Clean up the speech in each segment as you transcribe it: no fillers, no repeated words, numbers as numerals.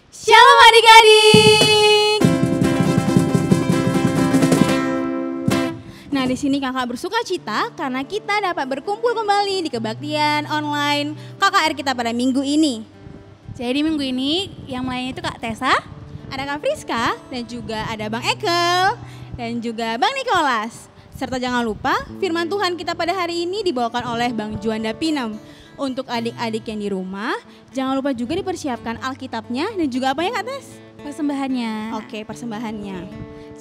Shalom adik-adik. Nah, di sini kakak bersuka cita karena kita dapat berkumpul kembali di kebaktian online KKR kita pada minggu ini. Jadi minggu ini yang melayani itu Kak Tessa, ada Kak Friska dan juga ada Bang Ekel dan juga Bang Nikolas. Serta jangan lupa firman Tuhan kita pada hari ini dibawakan oleh Bang Juanda Pinam. Untuk adik-adik yang di rumah, jangan lupa juga dipersiapkan Alkitabnya dan juga apa ya Kak Tes? persembahannya. Oke, persembahannya.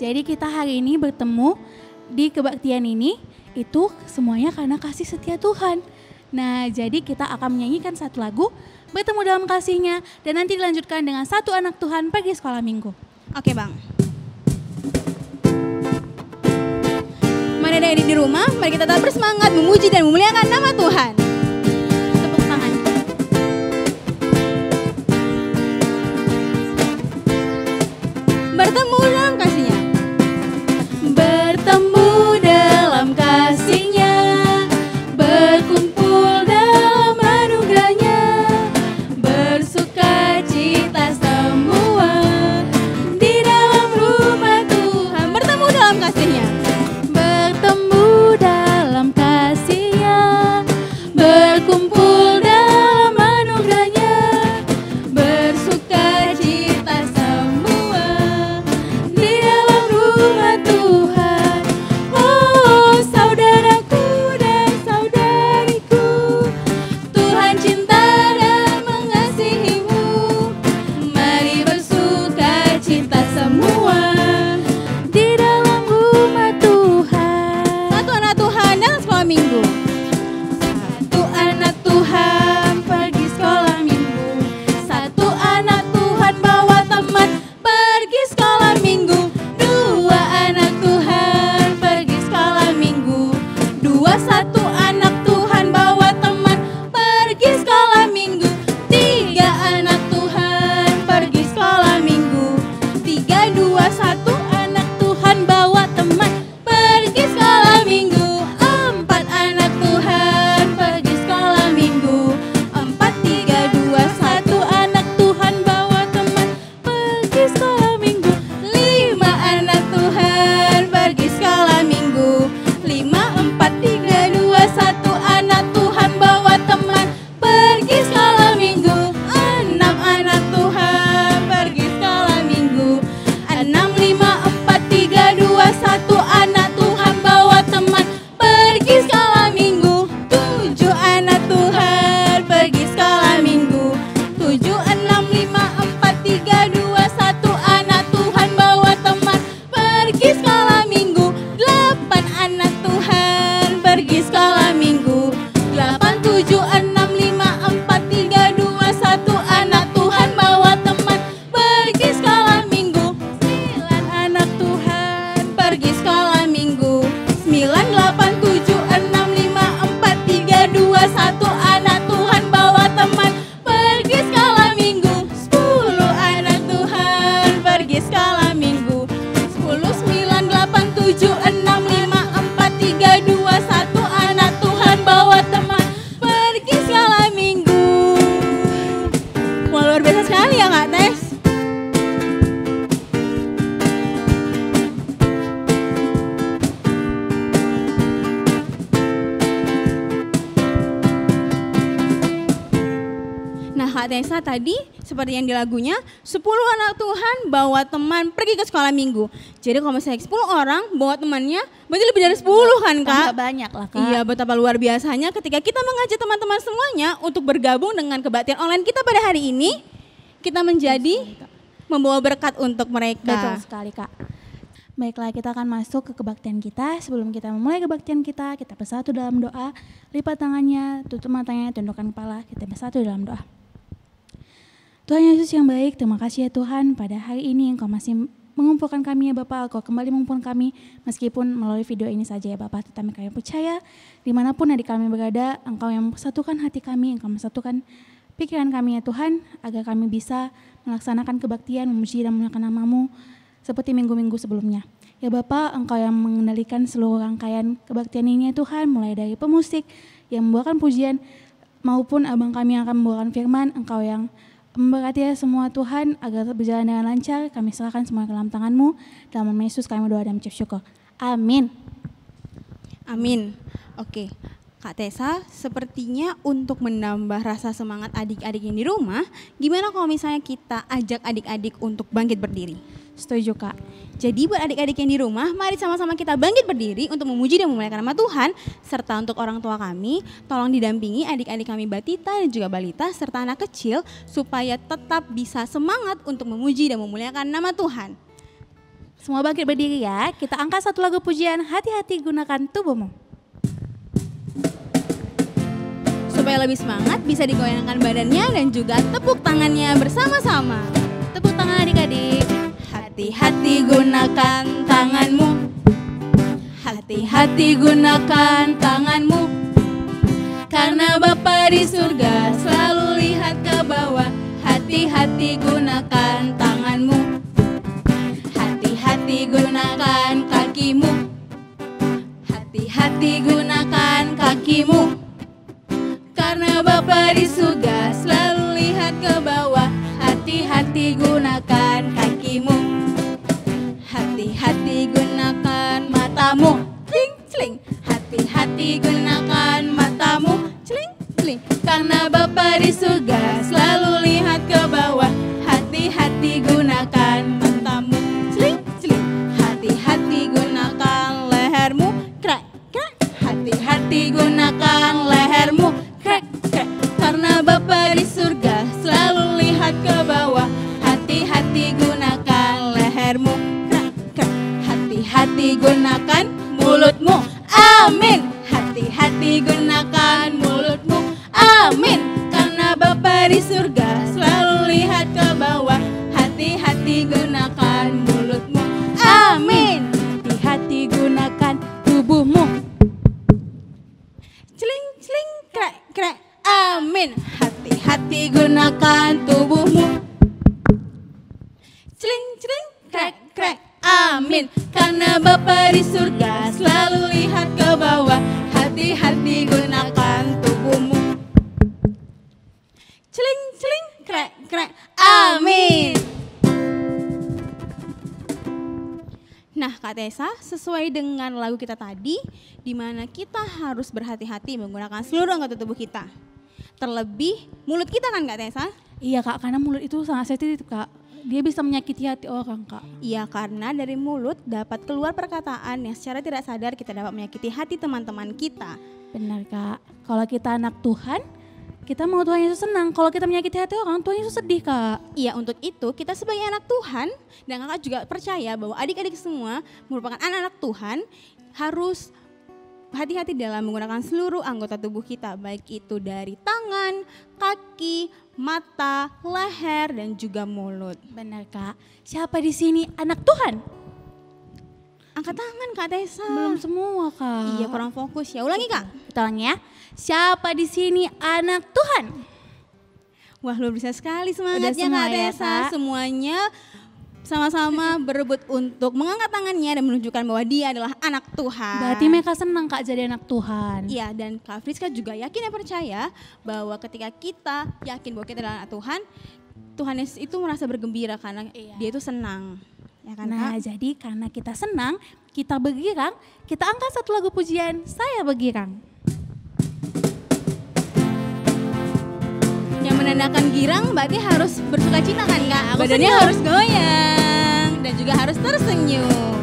Jadi kita hari ini bertemu di kebaktian ini itu semuanya karena kasih setia Tuhan. Nah, jadi kita akan menyanyikan satu lagu bertemu dalam kasihnya dan nanti dilanjutkan dengan satu anak Tuhan pergi sekolah minggu. Oke Bang. Mari adik-adik di rumah, mari kita tetap bersemangat memuji dan memuliakan nama Tuhan. Tepuk tangan. Bertemu dalam kasihnya. Bertemu dalam kasihnya, berkumpul dalam anugerahnya, bersuka cita semua di dalam rumah Tuhan. Bertemu dalam kasihnya. Bertemu dalam kasihnya, berkumpul dalam anugerahnya, bersuka cita semua di dalam rumah Tuhan. Oh saudaraku dan saudariku, Tuhan cinta dan mengasihimu. Mari bersuka cita semua di dalam rumah Tuhan. Satu anak Tuhan dalam sekolah minggu. Satu anak Tuhan pergi sekolah minggu. Satu anak Tuhan bawa teman pergi sekolah minggu. Dua anak Tuhan pergi sekolah minggu. Dua satu anak Tuhan bawa teman pergi sekolah minggu. Tiga anak Tuhan pergi sekolah minggu. Tiga dua satu anak Tuhan bawa teman pergi sekolah minggu. Empat anak Tuhan pergi sekolah minggu. Empat tiga dua satu anak Tuhan bawa teman pergi sekolah minggu. Lima anak Tuhan pergi sekolah minggu. Lima empat tiga dua satu anak Tuhan bawa teman pergi sekolah minggu. Enam anak Tuhan pergi sekolah minggu. Enam lima empat tiga dua satu anak Tuhan bawa teman pergi sekolah minggu. Tujuh anak Tuhan pergi sekolah minggu. Tujuh enam lima empat tiga dua satu anak Tuhan bawa teman pergi sekolah minggu. Delapan anak Tuhan pergi sekolah minggu. Delapan tujuh enam lima empat tiga dua satu anak Tuhan bawa teman pergi sekolah minggu. Sembilan anak Tuhan pergi sekolah minggu. Sembilan delapan tujuh enam lima empat tiga dua satu anak Tuhan bawa teman pergi sekolah minggu. Sepuluh anak Tuhan pergi sekolah minggu. Sepuluh sembilan delapan tujuh enam lima empat tiga dua satu anak Tuhan bawa teman pergi sekolah minggu. Wah, luar biasa sekali ya Kak Tes. Nah Kak Tessa tadi seperti yang di lagunya 10 anak Tuhan bawa teman pergi ke sekolah minggu. Jadi kalau misalnya 10 orang bawa temannya berarti lebih dari 10 kan Kak? Tambah banyak lah Kak. Iya, betapa luar biasanya ketika kita mengajak teman-teman semuanya untuk bergabung dengan kebaktian online kita pada hari ini. Kita menjadi membawa berkat untuk mereka. Betul sekali Kak. Baiklah, kita akan masuk ke kebaktian kita. Sebelum kita memulai kebaktian kita bersatu dalam doa. Lipat tangannya, tutup matanya, tundukkan kepala. Kita bersatu dalam doa. Tuhan Yesus yang baik, terima kasih ya Tuhan pada hari ini Engkau masih mengumpulkan kami ya Bapak. Engkau kembali mengumpulkan kami meskipun melalui video ini saja ya Bapak. Tetapi kami percaya dimanapun adik kami berada, Engkau yang mempersatukan hati kami, Engkau mempersatukan pikiran kami ya Tuhan, agar kami bisa melaksanakan kebaktian, memuji dan memuliakan nama-Mu seperti minggu-minggu sebelumnya. Ya Bapak, Engkau yang mengendalikan seluruh rangkaian kebaktian ini ya Tuhan, mulai dari pemusik yang membawakan pujian maupun abang kami yang akan membawakan firman, Engkau yang Memberkati ya semua Tuhan agar berjalan dengan lancar. Kami serahkan semua ke dalam tangan-Mu. Dalam nama Yesus kami berdoa dan mengucap syukur. Amin. Amin. Oke, Kak Tessa, sepertinya untuk menambah rasa semangat adik-adik yang di rumah, gimana kalau misalnya kita ajak adik-adik untuk bangkit berdiri? Setuju Kak. Jadi buat adik-adik yang di rumah, mari sama-sama kita bangkit berdiri untuk memuji dan memuliakan nama Tuhan. Serta untuk orang tua kami, tolong didampingi adik-adik kami Batita dan juga Balita serta anak kecil supaya tetap bisa semangat untuk memuji dan memuliakan nama Tuhan. Semua bangkit berdiri ya. Kita angkat satu lagu pujian, hati-hati gunakan tubuhmu. Supaya lebih semangat, bisa digoyangkan badannya dan juga tepuk tangannya bersama-sama. Tepuk tangan adik-adik. Hati-hati gunakan tanganmu. Hati-hati gunakan tanganmu. Karena Bapa di surga selalu lihat ke bawah. Hati-hati gunakan tanganmu. Hati-hati gunakan kakimu. Hati-hati gunakan kakimu. Karena Bapa di surga selalu lihat ke bawah. Hati-hati gunakan kakimu. Hati-hati gunakan matamu. Cling, cling. Hati-hati gunakan matamu. Cling, cling. Karena Bapa di surga selalu lihat ke bawah. Hati-hati gunakan matamu. Cling, cling. Hati-hati gunakan lehermu. Krek, krek. Hati-hati gunakan lehermu. Krek, krek. Karena Bapa di surga selalu lihat ke bawah. Hati-hati gunakan lehermu. Krek, krek. Hati-hati gunakan mulutmu. Amin. Hati-hati gunakan mulutmu. Amin. Karena Bapa di surga selalu lihat ke bawah. Hati-hati gunakan mulutmu. Amin. Hati-hati gunakan tubuhmu. Celing, celing, krek, krek. Amin. Hati-hati gunakan tubuhmu. Celing, celing, krek, krek. Amin. Karena Bapa di surga selalu lihat ke bawah. Hati-hati gunakan tubuhmu. Celing, celing, krek, krek. Amin. Nah, Kak Tessa, sesuai dengan lagu kita tadi, di mana kita harus berhati-hati menggunakan seluruh anggota tubuh kita. Terlebih mulut kita kan Kak Tessa? Iya Kak, karena mulut itu sangat sensitif Kak. Dia bisa menyakiti hati orang Kak. Iya, karena dari mulut dapat keluar perkataan yang secara tidak sadar kita dapat menyakiti hati teman-teman kita. Benar Kak, kalau kita anak Tuhan, kita mau Tuhan Yesus senang. Kalau kita menyakiti hati orang, Tuhan Yesus sedih Kak. Iya, untuk itu kita sebagai anak Tuhan, dan kakak juga percaya bahwa adik-adik semua merupakan anak-anak Tuhan, harus hati-hati dalam menggunakan seluruh anggota tubuh kita, baik itu dari tangan, kaki, mata, leher, dan juga mulut. Benar Kak. Siapa di sini anak Tuhan? Angkat tangan Kak Tessa. Belum semua Kak. Iya, kurang fokus ya. Ulangi Kak. Kita ulangi ya. Siapa di sini anak Tuhan? Wah, luar biasa sekali semangatnya semua Kak ya, Tessa. Kak? Semuanya sama-sama berebut untuk mengangkat tangannya dan menunjukkan bahwa dia adalah anak Tuhan. Berarti mereka senang Kak jadi anak Tuhan. Iya, dan Kak Friska juga yakin dan percaya bahwa ketika kita yakin bahwa kita adalah anak Tuhan, Tuhan Yesus itu merasa bergembira karena dia itu senang. Ya kan, Nah Kak? jadi karena kita senang, kita bergirang, kita angkat satu lagu pujian, Saya Bergirang. Yang menandakan girang berarti harus bersuka cita kan Kak? Aku Badannya senyum. harus goyang dan juga harus tersenyum.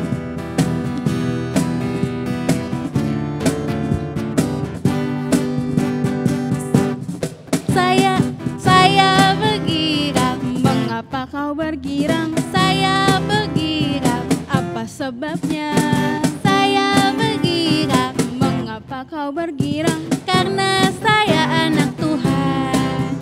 Saya bergirang. Mengapa kau bergirang? Saya bergirang. Apa sebabnya? Saya bergirang. Mengapa kau bergirang? Karena saya anak Tuhan.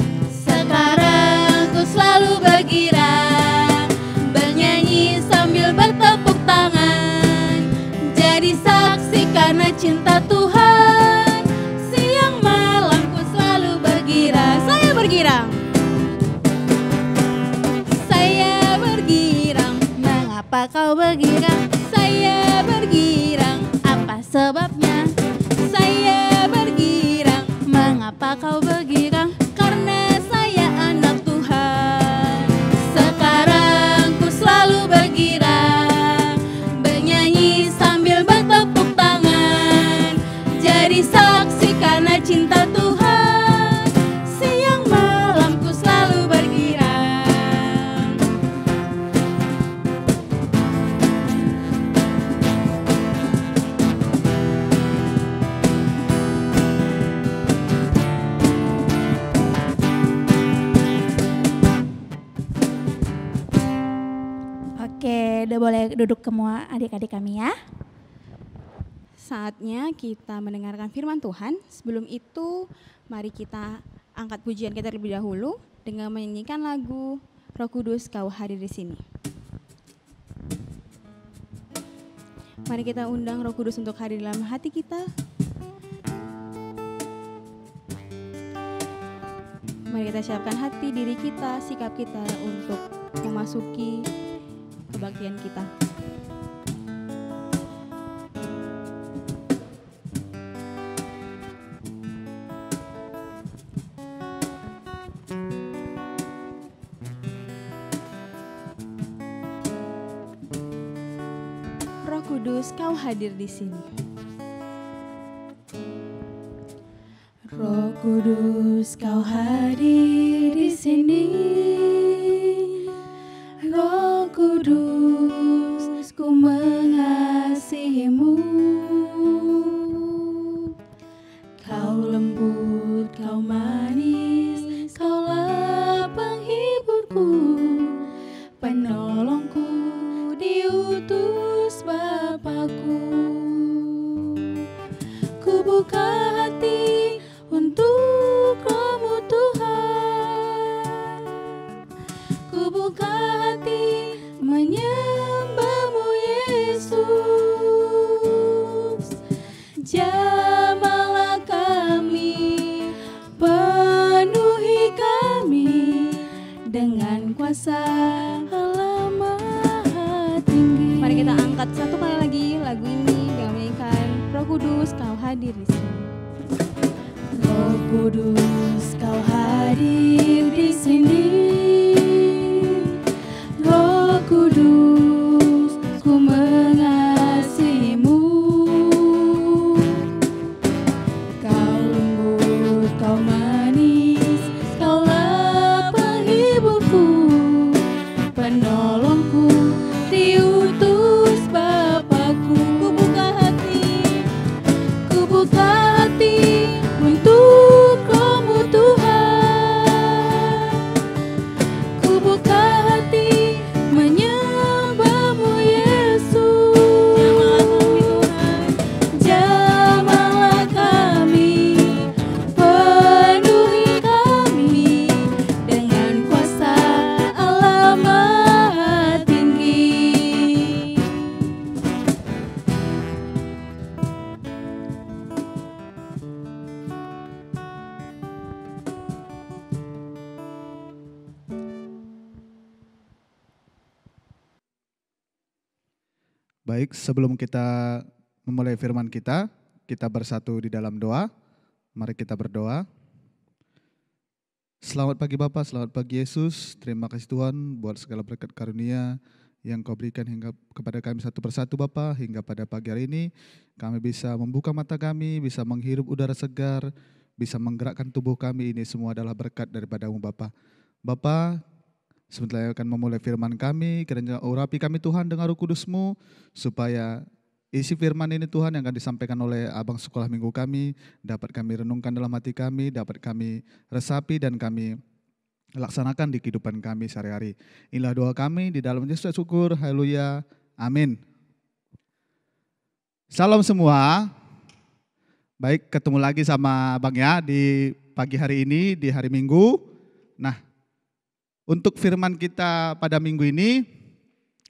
Sekarang ku selalu bergirang, bernyanyi sambil bertepuk tangan, jadi saksi karena cinta Tuhan. Siang malam ku selalu bergirang. Saya bergirang. Saya bergirang. Mengapa kau bergirang? Saya bergirang. Apa sebabnya? Saya bergirang. Mengapa kau bergirang? Karena saya anak Tuhan. udah boleh duduk semua adik-adik kami ya. Saatnya kita mendengarkan firman Tuhan. Sebelum itu, mari kita angkat pujian kita terlebih dahulu dengan menyanyikan lagu Roh Kudus Kau Hadir di Sini. Mari kita undang Roh Kudus untuk hadir dalam hati kita. Mari kita siapkan hati, diri kita, sikap kita untuk memasuki kebaktian kita. Roh Kudus, Kau hadir di sini. Roh Kudus, Kau hadir di sini. Roh Kudus, ku mengasihimu. Kau lembut, Kau manis, Kaulah penghiburku, penolongku, diutus Bapakku. Ku buka hati untuk Roh-Mu Tuhan, ku buka hati menyembah-Mu Yesus. Jamahlah kami, penuhi kami dengan kuasa Allah Maha Tinggi. Mari kita angkat satu kali lagi lagu ini dengan menyanyikan Roh Kudus, Kau hadir di sini. Roh Kudus, Kau hadir di sini. Roh Kudus, ku mengasihimu. Kau lembut, Kau manis, Kaulah penghiburku, penolongku, diutus Bapakku. Ku buka hati untuk Roh-Mu Tuhan, ku buka hati menyembah-Mu Yesus. Jamahlah kami, penuhi kami dengan kuasa Allah Maha Tinggi. Baik, sebelum kita memulai firman kita bersatu di dalam doa. Mari kita berdoa. Selamat pagi Bapa, selamat pagi Yesus. Terima kasih Tuhan buat segala berkat karunia yang Kau berikan hingga kepada kami satu persatu Bapa. Hingga pada pagi hari ini kami bisa membuka mata kami, bisa menghirup udara segar, bisa menggerakkan tubuh kami. Ini semua adalah berkat daripada-Mu Bapa. Bapa, sebentar akan memulai firman kami, kiranya urapi kami Tuhan dengan Roh Kudus-Mu, supaya isi firman ini Tuhan yang akan disampaikan oleh Abang Sekolah Minggu kami, dapat kami renungkan dalam hati kami, dapat kami resapi dan kami laksanakan di kehidupan kami sehari-hari. Inilah doa kami, di dalam Yesus syukur, haleluya, amin. Salam semua, baik ketemu lagi sama Abang ya di pagi hari ini, di hari Minggu. Nah, untuk firman kita pada minggu ini,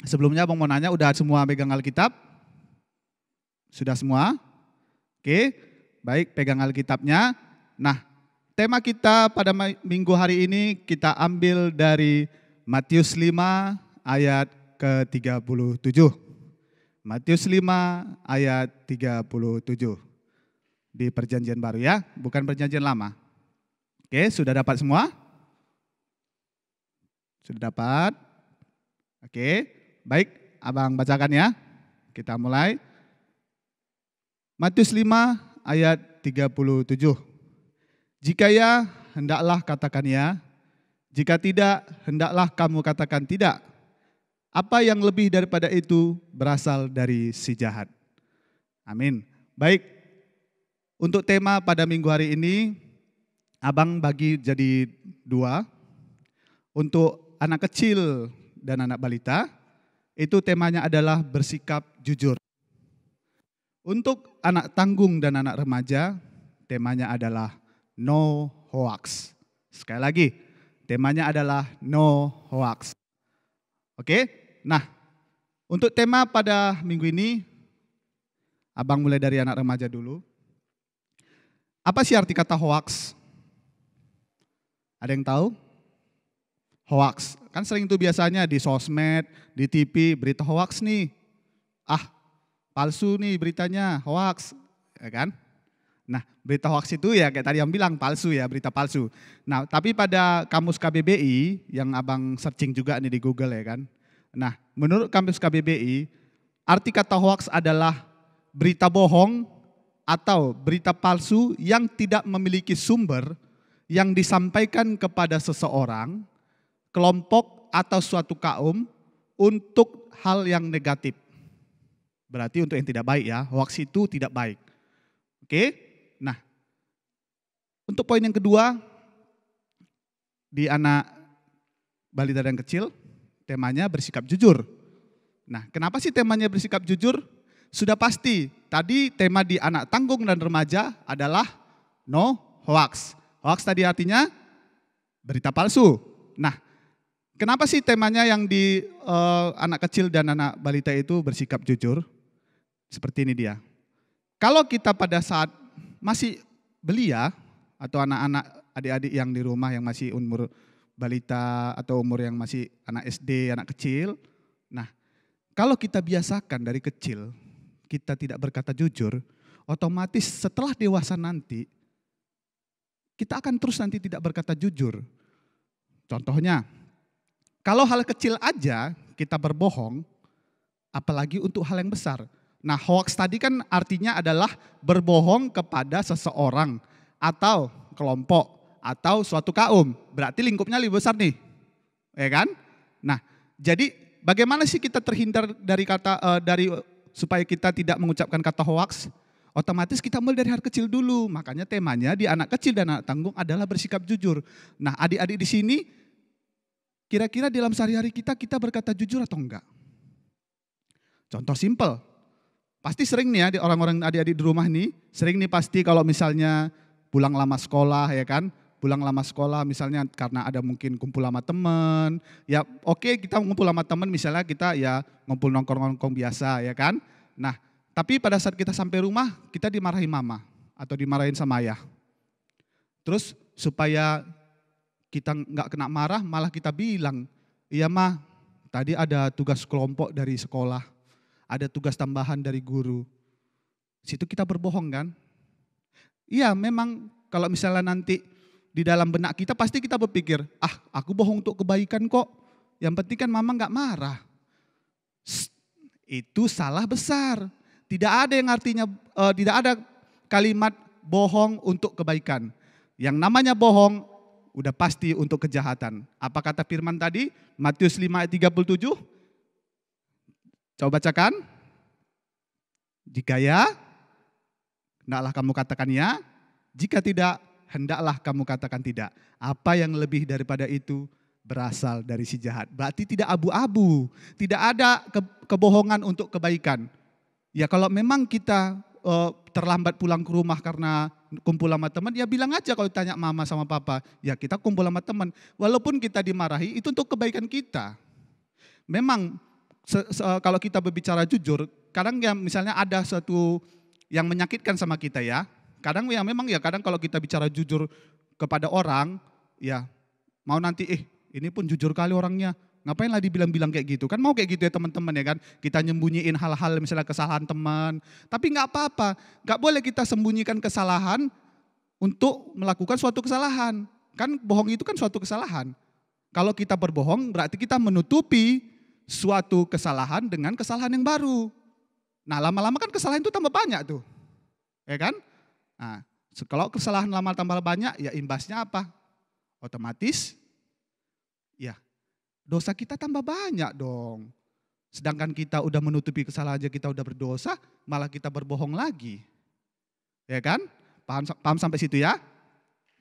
sebelumnya Abang mau nanya, udah semua pegang Alkitab? Sudah semua? Oke, baik pegang Alkitabnya. Nah, tema kita pada minggu hari ini kita ambil dari Matius 5 ayat ke-37. Matius 5 ayat 37. Di perjanjian baru ya, bukan perjanjian lama. Oke, sudah dapat semua? Sudah dapat? Oke, baik, Abang bacakan ya. Kita mulai. Matius 5 ayat 37. Jika ya, hendaklah katakan ya. Jika tidak, hendaklah kamu katakan tidak. Apa yang lebih daripada itu berasal dari si jahat. Amin. Baik, untuk tema pada minggu hari ini, Abang bagi jadi dua. Untuk anak kecil dan anak balita, itu temanya adalah bersikap jujur. Untuk anak tanggung dan anak remaja, temanya adalah no hoax. Sekali lagi, temanya adalah no hoax. Oke, nah untuk tema pada minggu ini, abang mulai dari anak remaja dulu. Apa sih arti kata hoax? Ada yang tahu? Hoax, kan sering tuh biasanya di sosmed, di TV, berita hoax nih. Palsu nih beritanya, hoax, ya kan? Nah, berita hoax itu ya kayak tadi yang bilang palsu ya, berita palsu. Nah, tapi pada kamus KBBI yang abang searching juga nih di Google ya kan. Nah, menurut kamus KBBI, arti kata hoax adalah berita bohong atau berita palsu yang tidak memiliki sumber yang disampaikan kepada seseorang, kelompok atau suatu kaum untuk hal yang negatif. Berarti untuk yang tidak baik ya, hoax itu tidak baik. Oke, nah untuk poin yang kedua, di anak balita dan kecil, temanya bersikap jujur. Nah, kenapa sih temanya bersikap jujur? Sudah pasti, tadi tema di anak tanggung dan remaja adalah no hoax. Hoax tadi artinya berita palsu. Nah, kenapa sih temanya yang di anak kecil dan anak balita itu bersikap jujur? Seperti ini dia. Kalau kita pada saat masih belia atau anak-anak adik-adik yang di rumah yang masih umur balita atau umur yang masih anak SD, anak kecil. Nah, kalau kita biasakan dari kecil, kita tidak berkata jujur, otomatis setelah dewasa nanti, kita akan terus nanti tidak berkata jujur. Contohnya, kalau hal kecil aja kita berbohong, apalagi untuk hal yang besar. Nah, hoax tadi kan artinya adalah berbohong kepada seseorang atau kelompok atau suatu kaum. Berarti lingkupnya lebih besar nih, ya kan? Nah, jadi bagaimana sih kita terhindar dari supaya kita tidak mengucapkan kata hoax? Otomatis kita mulai dari hal kecil dulu. Makanya temanya di anak kecil dan anak tanggung adalah bersikap jujur. Nah, adik-adik di sini, kira-kira dalam sehari-hari kita berkata jujur atau enggak? Contoh simpel. Pasti sering nih ya di orang-orang adik-adik di rumah nih, sering nih pasti kalau misalnya pulang lama sekolah ya kan, pulang lama sekolah misalnya karena ada mungkin kumpul sama teman, ya oke kita ngumpul sama teman misalnya kita ya ngumpul nongkrong-nongkrong biasa ya kan. Nah tapi pada saat kita sampai rumah kita dimarahi mama atau dimarahin sama ayah. Terus supaya kita nggak kena marah malah kita bilang, iya mah tadi ada tugas kelompok dari sekolah, ada tugas tambahan dari guru. Situ kita berbohong kan? Iya memang kalau misalnya nanti di dalam benak kita pasti kita berpikir, aku bohong untuk kebaikan kok. Yang penting kan mama nggak marah. Itu salah besar. Tidak ada yang artinya, tidak ada kalimat bohong untuk kebaikan. Yang namanya bohong udah pasti untuk kejahatan. Apa kata firman tadi? Matius 5 ayat 37. Coba bacakan. Jika ya, hendaklah kamu katakan ya. Jika tidak, hendaklah kamu katakan tidak. Apa yang lebih daripada itu berasal dari si jahat. Berarti tidak abu-abu. Tidak ada kebohongan untuk kebaikan. Ya kalau memang kita terlambat pulang ke rumah karena kumpul sama teman, ya bilang aja kalau tanya mama sama papa. Ya kita kumpul sama teman. Walaupun kita dimarahi, itu untuk kebaikan kita. Memang kalau kita berbicara jujur, kadang ya misalnya ada satu yang menyakitkan sama kita ya. Kadang ya memang ya kadang kalau kita bicara jujur kepada orang, ya mau nanti ini pun jujur kali orangnya. Ngapain lah dibilang-bilang kayak gitu, kan mau kayak gitu ya teman-teman ya kan. Kita nyembunyiin hal-hal misalnya kesalahan teman, tapi nggak apa-apa. Nggak boleh kita sembunyikan kesalahan untuk melakukan suatu kesalahan. Kan bohong itu kan suatu kesalahan. Kalau kita berbohong berarti kita menutupi suatu kesalahan dengan kesalahan yang baru. Nah lama-lama kan kesalahan itu tambah banyak tuh. Ya kan? Nah, kalau kesalahan lama tambah banyak ya imbasnya apa? Otomatis ya dosa kita tambah banyak dong. Sedangkan kita udah menutupi kesalahan aja kita udah berdosa, malah kita berbohong lagi. Ya kan? Paham sampai situ ya?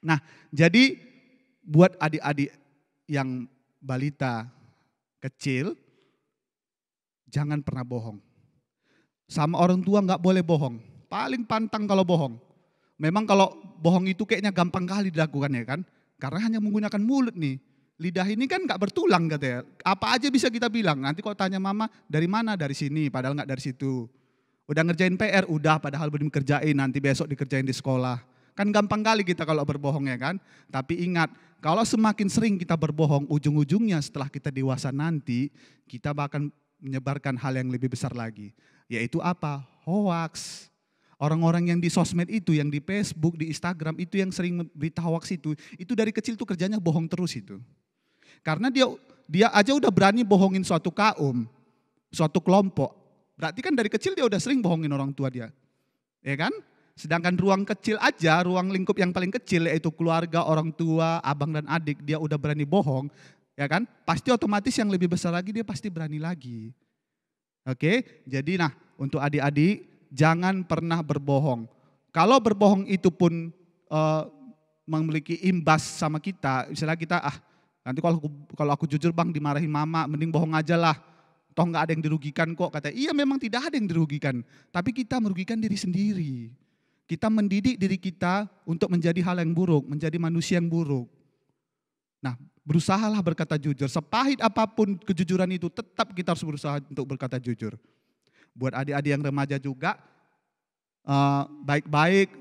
Nah, jadi buat adik-adik yang balita kecil, jangan pernah bohong. Sama orang tua nggak boleh bohong. Paling pantang kalau bohong. Memang kalau bohong itu kayaknya gampang kali dilakukan ya kan. Karena hanya menggunakan mulut nih. Lidah ini kan nggak bertulang katanya. Apa aja bisa kita bilang. Nanti kalau tanya mama dari mana? Dari sini, padahal nggak dari situ. Udah ngerjain PR, udah padahal belum kerjain. Nanti besok dikerjain di sekolah. Kan gampang kali kita kalau berbohong ya kan. Tapi ingat, kalau semakin sering kita berbohong, ujung-ujungnya setelah kita dewasa nanti, kita bahkan menyebarkan hal yang lebih besar lagi. Yaitu apa? Hoax. Orang-orang yang di sosmed itu, yang di Facebook, di Instagram itu yang sering berita hoax itu dari kecil tuh kerjanya bohong terus itu. Karena dia aja udah berani bohongin suatu kaum, suatu kelompok. Berarti kan dari kecil dia udah sering bohongin orang tua dia. Ya kan? Sedangkan ruang kecil aja, ruang lingkup yang paling kecil yaitu keluarga, orang tua, abang dan adik, dia udah berani bohong. Ya kan? Pasti otomatis yang lebih besar lagi dia pasti berani lagi. Oke, jadi nah untuk adik-adik jangan pernah berbohong. Kalau berbohong itu pun memiliki imbas sama kita, misalnya kita nanti kalau aku jujur bang dimarahin mama, mending bohong aja lah. Toh nggak ada yang dirugikan kok, kata. Iya memang tidak ada yang dirugikan, tapi kita merugikan diri sendiri. Kita mendidik diri kita untuk menjadi hal yang buruk, menjadi manusia yang buruk. Nah, berusahalah berkata jujur. Sepahit apapun kejujuran itu, tetap kita harus berusaha untuk berkata jujur. Buat adik-adik yang remaja juga, baik-baik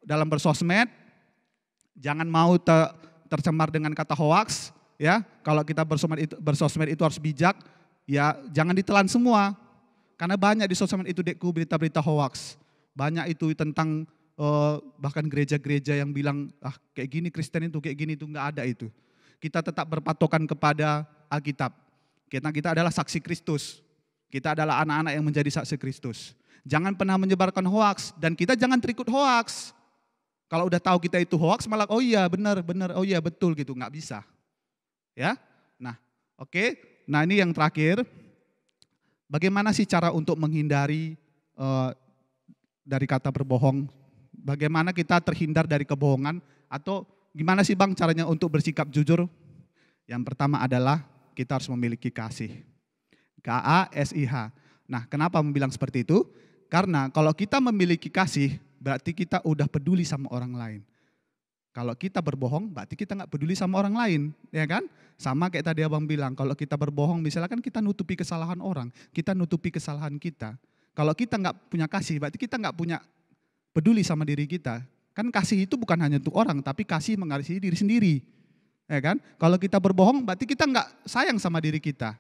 dalam bersosmed, jangan mau tercemar dengan kata hoax. Ya, kalau kita bersosmed itu harus bijak. Ya, jangan ditelan semua. Karena banyak di sosmed itu dekku berita-berita hoax. Banyak itu tentang bahkan gereja-gereja yang bilang kayak gini Kristen itu, kayak gini itu, nggak ada itu. Kita tetap berpatokan kepada Alkitab. Kita adalah saksi Kristus. Kita adalah anak-anak yang menjadi saksi Kristus. Jangan pernah menyebarkan hoaks dan kita jangan terikut hoaks. Kalau udah tahu kita itu hoaks malah oh iya benar, oh iya betul gitu, nggak bisa. Ya, nah oke. Nah ini yang terakhir. Bagaimana sih cara untuk menghindari dari kata berbohong? Bagaimana kita terhindar dari kebohongan? Atau gimana sih bang caranya untuk bersikap jujur? Yang pertama adalah kita harus memiliki kasih. KASIH. Nah kenapa membilang seperti itu? Karena kalau kita memiliki kasih berarti kita udah peduli sama orang lain. Kalau kita berbohong berarti kita nggak peduli sama orang lain, ya kan? Sama kayak tadi abang bilang, kalau kita berbohong misalnya kan kita nutupi kesalahan orang, kita nutupi kesalahan kita. Kalau kita nggak punya kasih berarti kita nggak punya peduli sama diri kita. Kan kasih itu bukan hanya untuk orang, tapi kasih mengasihi diri sendiri. Ya kan? Kalau kita berbohong berarti kita nggak sayang sama diri kita.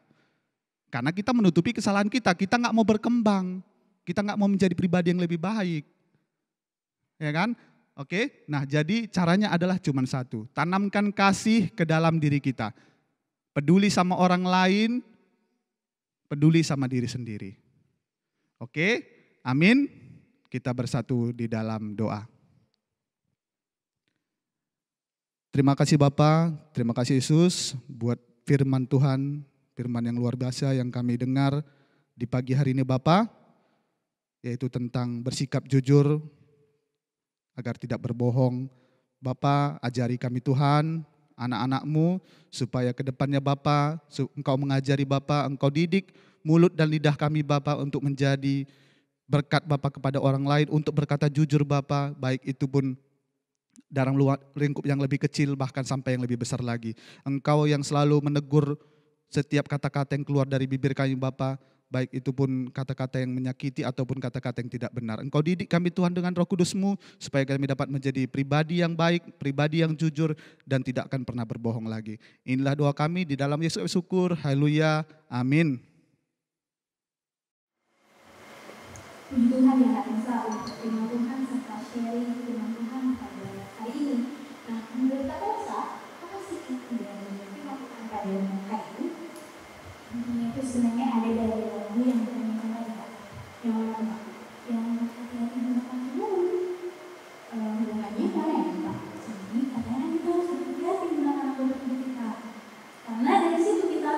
Karena kita menutupi kesalahan kita nggak mau berkembang. Kita nggak mau menjadi pribadi yang lebih baik. Ya kan? Oke, nah jadi caranya adalah cuma satu. Tanamkan kasih ke dalam diri kita. Peduli sama orang lain, peduli sama diri sendiri. Oke, amin. Kita bersatu di dalam doa. Terima kasih Bapa, terima kasih Yesus buat firman Tuhan, firman yang luar biasa yang kami dengar di pagi hari ini Bapa, yaitu tentang bersikap jujur agar tidak berbohong. Bapa, ajari kami Tuhan, anak-anak-Mu, supaya ke depannya Bapa, Engkau mengajari Bapa, Engkau didik mulut dan lidah kami Bapa untuk menjadi berkat Bapa kepada orang lain, untuk berkata jujur Bapa, baik itu pun dalam lingkup yang lebih kecil bahkan sampai yang lebih besar lagi. Engkau yang selalu menegur setiap kata-kata yang keluar dari bibir kami Bapa, baik itu pun kata-kata yang menyakiti ataupun kata-kata yang tidak benar. Engkau didik kami Tuhan dengan Roh Kudus-Mu supaya kami dapat menjadi pribadi yang baik, pribadi yang jujur dan tidak akan pernah berbohong lagi. Inilah doa kami di dalam Yesus syukur. Haleluya. Amin. Puji Tuhan yang tak bisa untuk firman Tuhan serta sharing firman Tuhan pada hari ini. Nah, menurut Kak Elsa, apa sih inti dari firman Tuhan pada hari ini? Intinya itu sebenarnya ada dari lagu yang dinyanyikan tadi, Kak. Yang mana? Yang hati-hati gunakan mulut. Hubungannya mana ya, Kak? Jadi katanya kita harus hati-hati gunakan mulut kita. Karena dari situ kita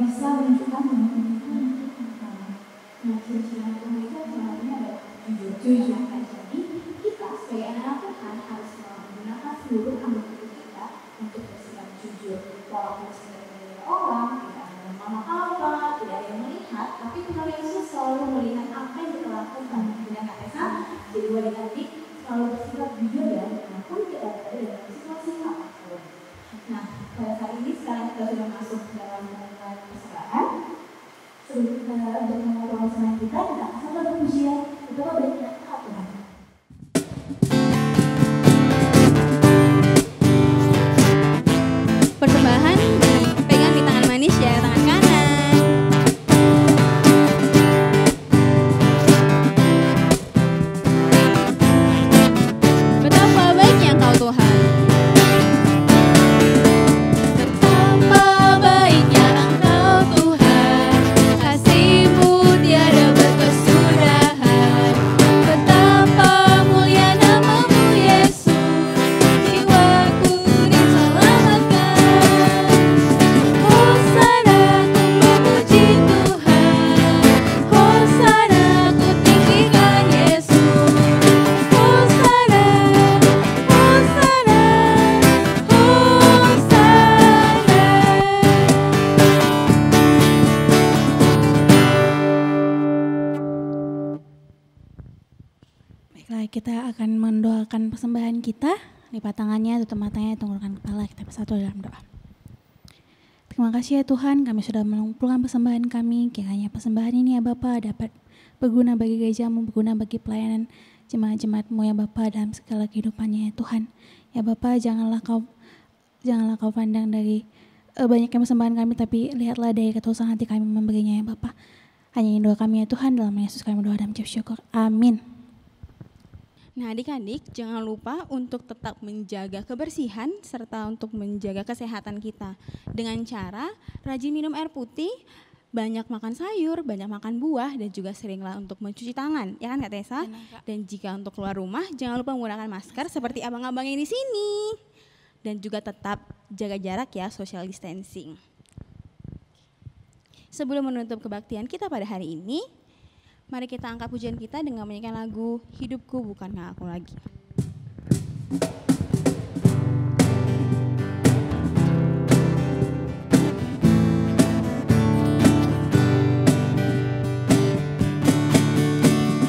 bisa menunjukkan bahwa nah, ciri-ciri Tuhan itu sebenarnya adalah jujur. Jadi kita sebagai anak Tuhan harus menggunakan seluruh anggota tubuh kita untuk bersikap jujur. Walaupun sebenarnya orang tidak ada mama apa, tidak ada yang melihat, tapi adik-adik selalu bersikap jujur ya, walaupun kita berada dalam situasi apapun. Nah, pada saat ini sekarang kita sudah masuk dalam momen persembahan. Sebelum kita untuk mengobrol persembahan kita akan sama berpujian untuk memberikan Tuhan. Persembahan dipegang di tangan manis ya, tangan kanan. Betapa baiknya Engkau Tuhan. Betapa baiknya Engkau Tuhan, kasih-Mu tiada berkesudahan. Betapa mulia nama-Mu Yesus, jiwaku diselamatkan. Hosana ku memuji Tuhan, Hosana ku tinggikan Yesus. Hosana, Hosana, Hosana. Baiklah, kita akan mendoakan persembahan kita. Lipat tangannya, tutup matanya, tundukkan kepala, kita bersatu dalam doa. Terima kasih ya Tuhan, kami sudah mengumpulkan persembahan kami. Kiranya persembahan ini ya Bapa dapat berguna bagi gereja-Mu, berguna bagi pelayanan jemaat-jemaat-Mu ya Bapa dalam segala kehidupannya ya Tuhan. Ya Bapa, janganlah kau pandang dari banyaknya persembahan kami, tapi lihatlah dari ketulusan hati kami memberinya ya Bapa. Hanya ini doa kami ya Tuhan, dalam nama Yesus kami berdoa dan mengucap syukur. Amin. Nah adik-adik jangan lupa untuk tetap menjaga kebersihan serta untuk menjaga kesehatan kita dengan cara rajin minum air putih, banyak makan sayur, banyak makan buah, dan juga seringlah untuk mencuci tangan, ya kan Kak Tessa? Dan jika untuk keluar rumah jangan lupa menggunakan masker seperti abang-abang yang di sini, dan juga tetap jaga jarak ya, social distancing. Sebelum menutup kebaktian kita pada hari ini, mari kita angkat pujian kita dengan menyanyikan lagu Hidupku Bukanlah Aku Lagi.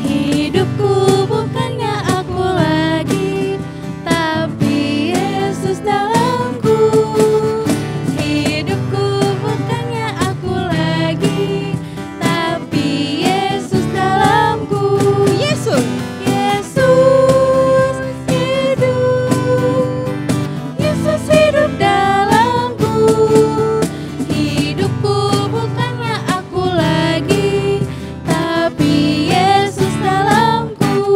Hidupku bukannya aku lagi, tapi Yesus dalamku. Hidupku bukannya aku lagi, tapi Yesus dalamku. Yesus, Yesus hidup, Yesus hidup dalamku. Hidupku bukannya aku lagi, tapi Yesus dalamku.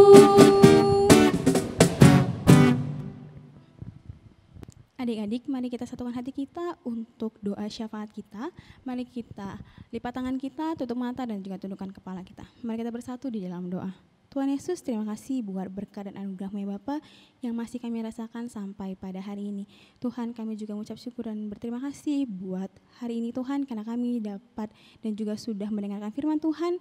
adik-adik mari kita satukan hati kita untuk doa syafaat kita. Mari kita lipat tangan kita, tutup mata dan juga tundukkan kepala kita. Mari kita bersatu di dalam doa. Tuhan Yesus, terima kasih buat berkat dan anugerah-Mu ya Bapa yang masih kami rasakan sampai pada hari ini. Tuhan, kami juga mengucap syukur dan berterima kasih buat hari ini Tuhan, karena kami dapat dan juga sudah mendengarkan firman Tuhan.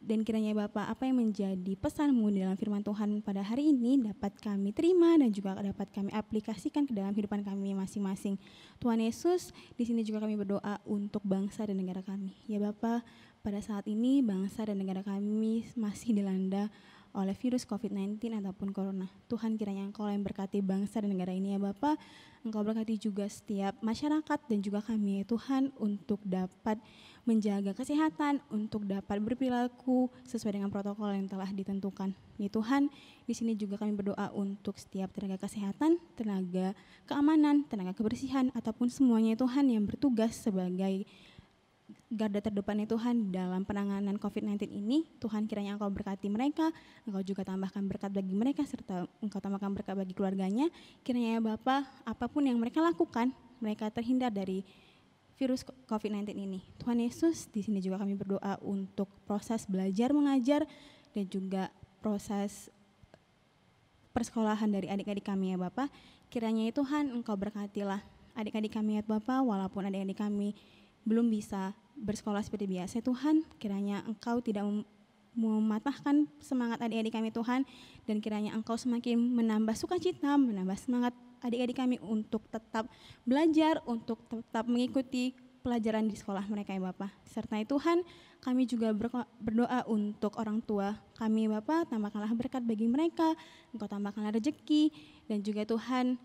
Dan kiranya Bapa, apa yang menjadi pesan-Mu di dalam firman Tuhan pada hari ini dapat kami terima dan juga dapat kami aplikasikan ke dalam kehidupan kami masing-masing. Tuhan Yesus, di sini juga kami berdoa untuk bangsa dan negara kami. Ya Bapa, pada saat ini bangsa dan negara kami masih dilanda oleh virus COVID-19 ataupun Corona. Tuhan, kiranya Engkau yang berkati bangsa dan negara ini ya Bapa. Engkau berkati juga setiap masyarakat dan juga kami ya Tuhan untuk dapat menjaga kesehatan, untuk dapat berperilaku sesuai dengan protokol yang telah ditentukan. Ya Tuhan, di sini juga kami berdoa untuk setiap tenaga kesehatan, tenaga keamanan, tenaga kebersihan, ataupun semuanya ya Tuhan yang bertugas sebagai garda terdepan ya Tuhan dalam penanganan COVID-19 ini. Tuhan, kiranya Engkau berkati mereka, Engkau juga tambahkan berkat bagi mereka, serta Engkau tambahkan berkat bagi keluarganya. Kiranya ya Bapa, apapun yang mereka lakukan, mereka terhindar dari virus COVID-19 ini. Tuhan Yesus, di sini juga kami berdoa untuk proses belajar mengajar dan juga proses persekolahan dari adik-adik kami ya Bapa. Kiranya ya Tuhan, Engkau berkatilah adik-adik kami ya Bapa, walaupun adik-adik kami belum bisa bersekolah seperti biasa Tuhan, kiranya Engkau tidak mematahkan semangat adik-adik kami Tuhan, dan kiranya Engkau semakin menambah sukacita, menambah semangat adik-adik kami untuk tetap belajar, untuk tetap mengikuti pelajaran di sekolah mereka ya Bapak. Sertai Tuhan, kami juga berdoa untuk orang tua kami Bapak, tambahkanlah berkat bagi mereka, Engkau tambahkanlah rezeki, dan juga Tuhan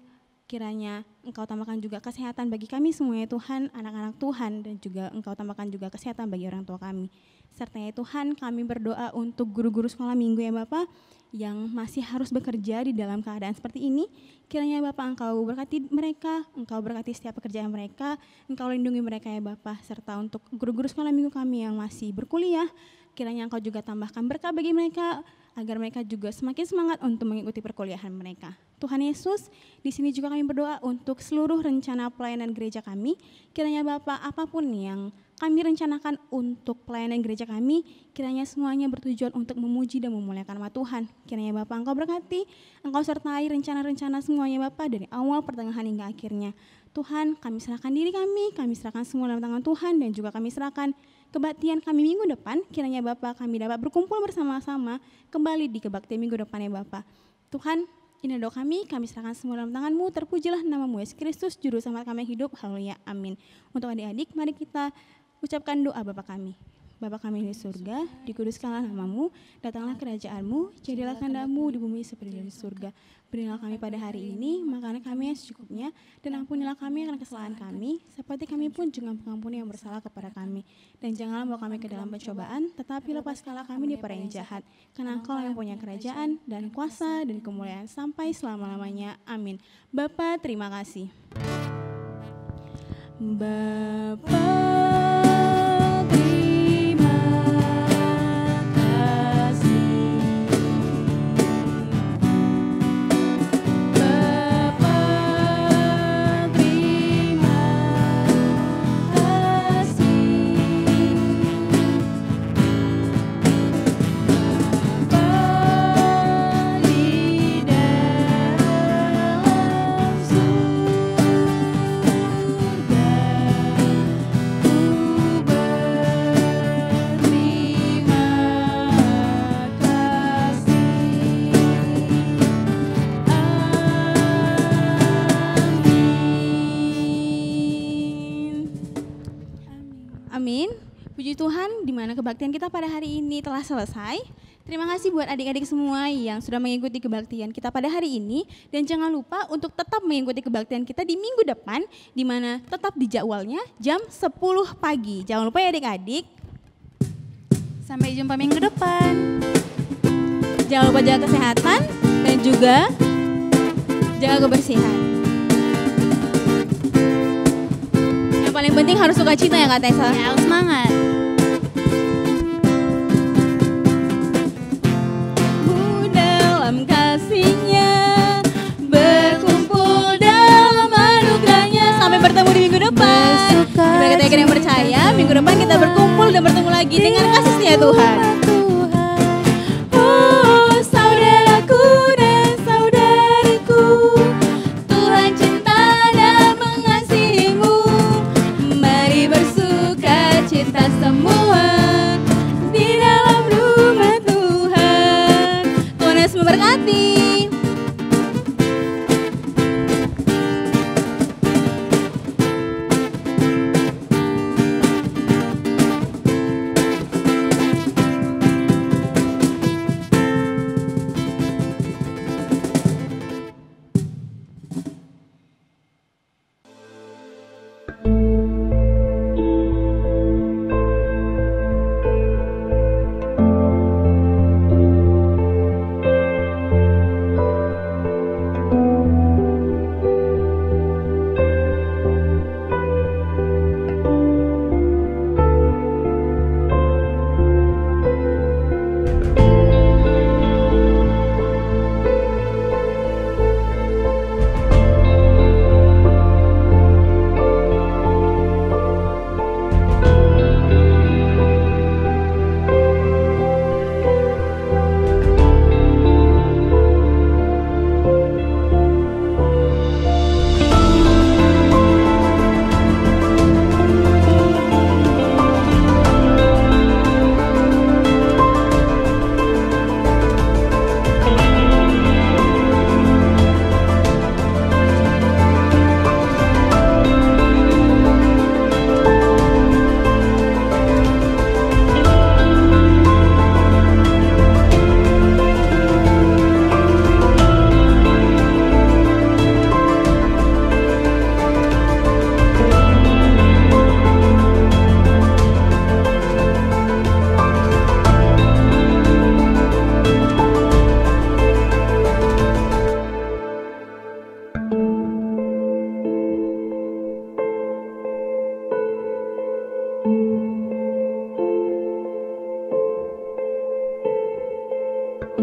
kiranya Engkau tambahkan juga kesehatan bagi kami semuanya Tuhan, anak-anak Tuhan, dan juga Engkau tambahkan juga kesehatan bagi orang tua kami. Sertai Tuhan, kami berdoa untuk guru-guru sekolah minggu ya Bapak, yang masih harus bekerja di dalam keadaan seperti ini. Kiranya Bapak Engkau berkati mereka, Engkau berkati setiap pekerjaan mereka, Engkau lindungi mereka ya Bapak. Serta untuk guru-guru sekolah minggu kami yang masih berkuliah, kiranya Engkau juga tambahkan berkah bagi mereka, agar mereka juga semakin semangat untuk mengikuti perkuliahan mereka. Tuhan Yesus, di sini juga kami berdoa untuk seluruh rencana pelayanan gereja kami. Kiranya Bapak, apapun yang kami rencanakan untuk pelayanan gereja kami, kiranya semuanya bertujuan untuk memuji dan memuliakan nama Tuhan. Kiranya Bapak Engkau berkati, Engkau sertai rencana-rencana semuanya Bapak dari awal, pertengahan hingga akhirnya. Tuhan, kami serahkan diri kami serahkan semua dalam tangan Tuhan, dan juga kami serahkan kebaktian kami minggu depan. Kiranya Bapak kami dapat berkumpul bersama-sama kembali di kebaktian minggu depan ya Bapak. Tuhan, ini doa kami serahkan semua dalam tangan-Mu, terpujilah nama-Mu Yesus Kristus, Juru Selamat kami hidup, haleluya, amin. Untuk adik-adik, mari kita ucapkan doa Bapa kami. Bapa kami di surga, dikuduskanlah nama-Mu, datanglah kerajaan-Mu, jadilah kehendak-Mu di bumi seperti di surga. Berilah kami pada hari ini makanan kami yang secukupnya, dan ampunilah kami akan kesalahan kami, seperti kami pun juga mengampuni yang bersalah kepada kami. Dan janganlah bawa kami ke dalam pencobaan, tetapi lepaskanlah kami dari yang jahat. Karena Engkau yang punya kerajaan, dan kuasa, dan kemuliaan sampai selama-lamanya. Amin. Bapa, terima kasih. Bapa, amin. Puji Tuhan, di mana kebaktian kita pada hari ini telah selesai. Terima kasih buat adik-adik semua yang sudah mengikuti kebaktian kita pada hari ini. Dan jangan lupa untuk tetap mengikuti kebaktian kita di minggu depan, di mana tetap di jadwalnya jam 10 pagi. Jangan lupa ya adik-adik. Sampai jumpa minggu depan. Jangan lupa jaga kesehatan dan juga jaga kebersihan. Yang paling penting harus suka cita ya Kak Tessa. Ya, harus semangat. Dalam kasih-Nya berkumpul dalam anugerah-Nya. Sampai bertemu di minggu depan. Bagi kita yang percaya, minggu depan kita berkumpul dan bertemu lagi dengan kasih setia Tuhan. Oh, saudaraku dan saudariku, Tuhan cinta dan mengasihimu. Mari bersuka cita semua di dalam rumah Tuhan. Tuhan Yesus memberkati.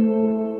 Tuhan.